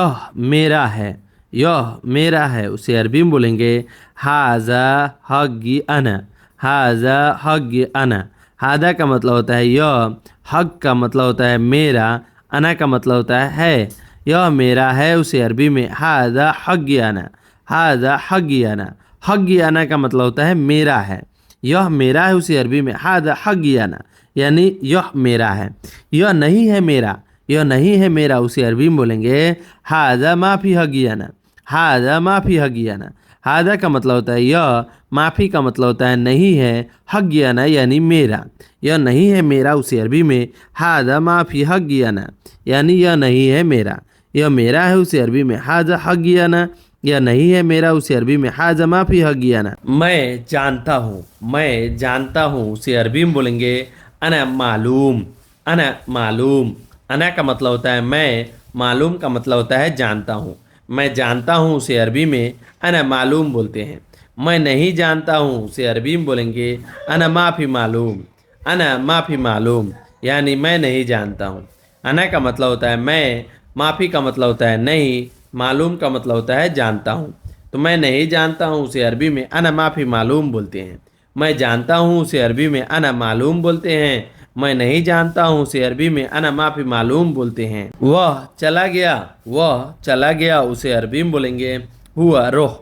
यह मेरा है, यह मेरा है, उसे अरबी में बोलेंगे हाजा हग्गी अना, हाजा हग्गी अना। हादा का मतलब होता है यह, हक का मतलब होता है मेरा, अना का मतलब होता है। यह मेरा है, उसे अरबी में हाजा हग्गी अना, हाजा हग्गी अना। हग्गी अना का मतलब होता है मेरा है। यह मेरा है, उसे अरबी में हाजा हग्गी अना, यानी यह मेरा है। यह नहीं है मेरा, यह नहीं है मेरा, उसे अरबी में बोलेंगे हाजा माफ़ी हगियाना, हाजा माफ़ी हगियाना। हाजा का मतलब होता है यह, माफ़ी का मतलब होता है नहीं है, हगियाना यानी मेरा। यह नहीं है मेरा, उसे अरबी में हाजा माफ़ी हगियाना, यानी यह नहीं है मेरा। यह मेरा है, उसे अरबी में हाजा हगियाना। यह नहीं है मेरा, उसे अरबी में हाजा माफ़ी हगियाना। मैं जानता हूँ, मैं जानता हूँ, उसे अरबी में बोलेंगे अना मालूम, अना मालूम। अना का मतलब होता है मैं, मालूम का मतलब होता है जानता हूँ। मैं जानता हूँ, उसे अरबी में अना मालूम बोलते हैं। मैं नहीं जानता हूँ, उसे अरबी में बोलेंगे अना माफ़ी मालूम, अना माफ़ी मालूम, यानी मैं नहीं जानता हूँ। अना का मतलब होता है मैं, माफ़ी का मतलब होता है नहीं, मालूम का मतलब होता है जानता हूँ। तो मैं नहीं जानता हूँ, उसे अरबी में अना माफ़ी मालूम बोलते हैं। मैं जानता हूँ, उसे अरबी में अना मालूम बोलते हैं। मैं नहीं जानता हूँ, उसे अरबी में अना माफ़ी मालूम बोलते हैं। वह चला गया, वह चला गया, उसे अरबी में बोलेंगे हुआ रोह,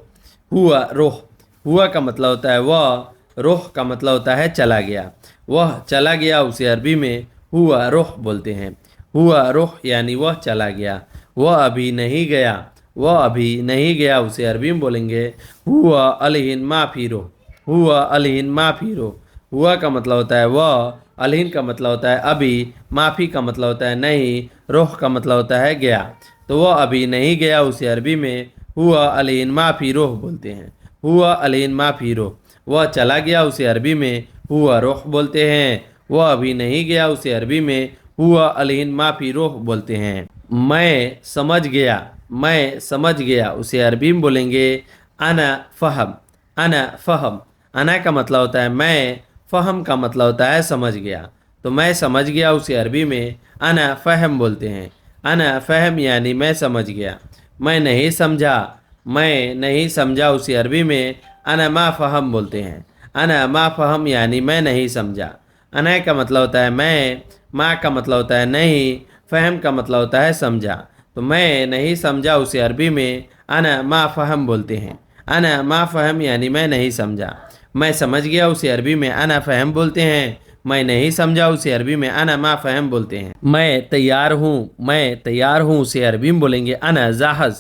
हुआ रोह। हुआ का मतलब होता है वह, रोह का मतलब होता है चला गया। वह चला गया, उसे अरबी में हुआ रोह बोलते हैं। हुआ रोह यानी वह चला गया। वह अभी नहीं गया, वह अभी नहीं गया, उसे अरबी में बोलेंगे हुआ अलहिन माफ़ी रोह, हुआ अलहिन माफ़ी रोह। हुआ का मतलब होता है वह, अलहिन का मतलब होता है अभी, माफ़ी का मतलब होता है नहीं, रोह का मतलब होता है गया। तो वह अभी नहीं गया, उसे अरबी में हुआ अलहिन माफ़ी रोह बोलते हैं। हुआ अलहिन माफ़ी रोह। वह चला गया, उसे अरबी में हुआ रोह बोलते हैं। वह अभी नहीं गया, उसे अरबी में हुआ अलहिन माफ़ी रोह बोलते हैं। मैं समझ गया, मैं समझ गया, उसे अरबी में बोलेंगे अना फ़हम, अना फ़हम। अना का मतलब होता है मैं, फ़हम का मतलब होता है समझ गया। तो मैं समझ गया, उसे अरबी में अना फ़हम बोलते हैं। अना फ़हम यानी मैं समझ गया। मैं नहीं समझा, मैं नहीं समझा, उसे अरबी में अना मा फ़हम बोलते हैं। अना मा फ़हम यानी मैं नहीं समझा। अना का मतलब होता है मैं, मा का मतलब होता है नहीं, फ़हम का मतलब होता है समझा। तो मैं नहीं समझा, उसे अरबी में अना मा फ़हम बोलते हैं। अना मा फ़हम यानी मैं नहीं समझा। मैं समझ गया, उसे अरबी में अना फ़हम बोलते हैं। मैं नहीं समझा, उसे अरबी में अना मा फ़हम बोलते हैं। मैं तैयार हूँ, मैं तैयार हूँ, उसे अरबी में बोलेंगे अना जाहज़,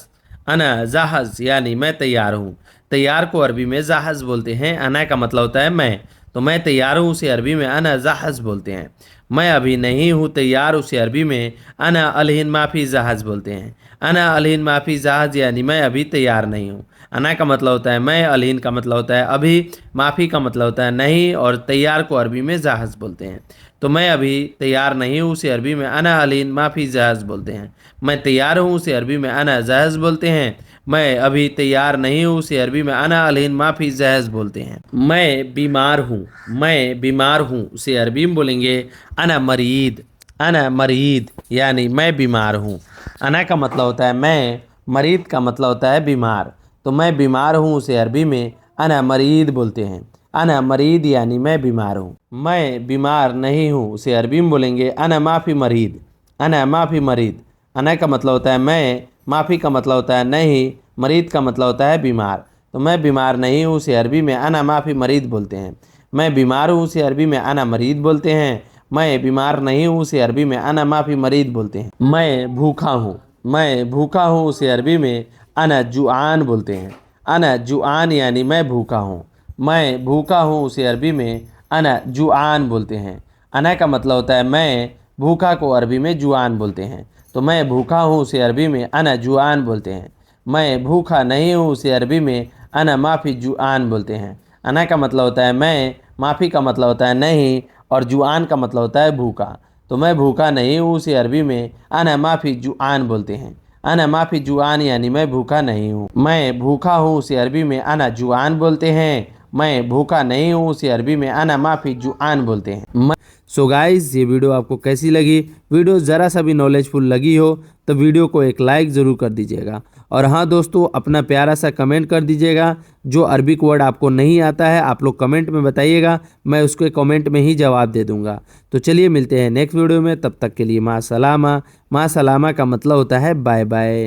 अना जाहज़ यानी मैं तैयार हूँ। तैयार को अरबी में जाहज़ बोलते हैं। अना का मतलब होता है मैं। तो मैं तैयार हूँ, उसे अरबी में अना जाहज़ बोलते हैं। मैं अभी नहीं हूँ तैयार, उसे अरबी में अना अलहिन माफ़ी जहाज़ बोलते हैं। अना अलहिन माफ़ी जहाज़ यानी मैं अभी तैयार नहीं हूँ। अना का मतलब होता है मैं, अलहिन का मतलब होता है अभी, माफ़ी का मतलब होता है नहीं, और तैयार को अरबी में जहाज़ बोलते हैं। तो मैं अभी तैयार नहीं हूँ, उसे अरबी में अना अलहिन माफ़ी जहाज़ बोलते हैं। मैं तैयार हूँ, उसे अरबी में अना जहाज़ बोलते हैं। मैं अभी तैयार नहीं हूँ, उसे अरबी में अना अलहिन माफ़ी जहाज़ बोलते हैं। मैं बीमार हूँ, मैं बीमार हूँ, उसे अरबी में बोलेंगे अना मरीद, अना मरीद यानी मैं बीमार हूँ। अना का मतलब होता है मैं, मरीद का मतलब होता है बीमार। तो मैं बीमार हूँ, उसे अरबी में अना मरीद बोलते हैं। अना मरीद यानी मैं बीमार हूँ। मैं बीमार नहीं हूँ, उसे अरबी में बोलेंगे अना माफ़ी मरीद, अना माफ़ी मरीद। अना का मतलब होता है मैं, माफ़ी का मतलब होता है नहीं, मरीद का मतलब होता है बीमार। तो मैं बीमार नहीं हूँ, उसे अरबी में अना माफ़ी मरीद बोलते हैं। मैं बीमार हूँ, उसे अरबी में अना मरीद बोलते हैं। मैं बीमार नहीं हूँ, उसे अरबी में अना माफ़ी मरीद बोलते हैं। मैं भूखा हूँ, मैं भूखा हूँ, उसे अरबी में अना जुआन बोलते हैं। अना जुआन यानी मैं भूखा हूँ। मैं भूखा हूँ, उसे अरबी में अना जुआन बोलते हैं। अना का मतलब होता है मैं, भूखा को अरबी में जुआन बोलते हैं। तो मैं भूखा हूँ, उसे अरबी में अना जुआन बोलते हैं। मैं भूखा नहीं हूँ, उसे अरबी में अना माफ़ी जुआन बोलते हैं। अना का मतलब होता है मैं, माफ़ी का मतलब होता है नहीं, और जुआन का मतलब होता है भूखा। तो मैं भूखा नहीं हूँ, उसे अरबी में अना माफ़ी जुआन बोलते हैं। अना माफ़ी जुआन यानी मैं भूखा नहीं हूँ। मैं भूखा हूँ, उसे अरबी में अना जुआन बोलते हैं। मैं भूखा नहीं हूँ, उसे अरबी में अना माफ़ी जुआन बोलते हैं। सो गाइस, ये वीडियो आपको कैसी लगी? वीडियो ज़रा सा भी नॉलेजफुल लगी हो तो वीडियो को एक लाइक ज़रूर कर दीजिएगा। और हाँ दोस्तों, अपना प्यारा सा कमेंट कर दीजिएगा। जो अरबिक वर्ड आपको नहीं आता है आप लोग कमेंट में बताइएगा, मैं उसके कमेंट में ही जवाब दे दूंगा। तो चलिए मिलते हैं नेक्स्ट वीडियो में, तब तक के लिए माँ सलामा। माँ सलामा का मतलब होता है बाय बाय।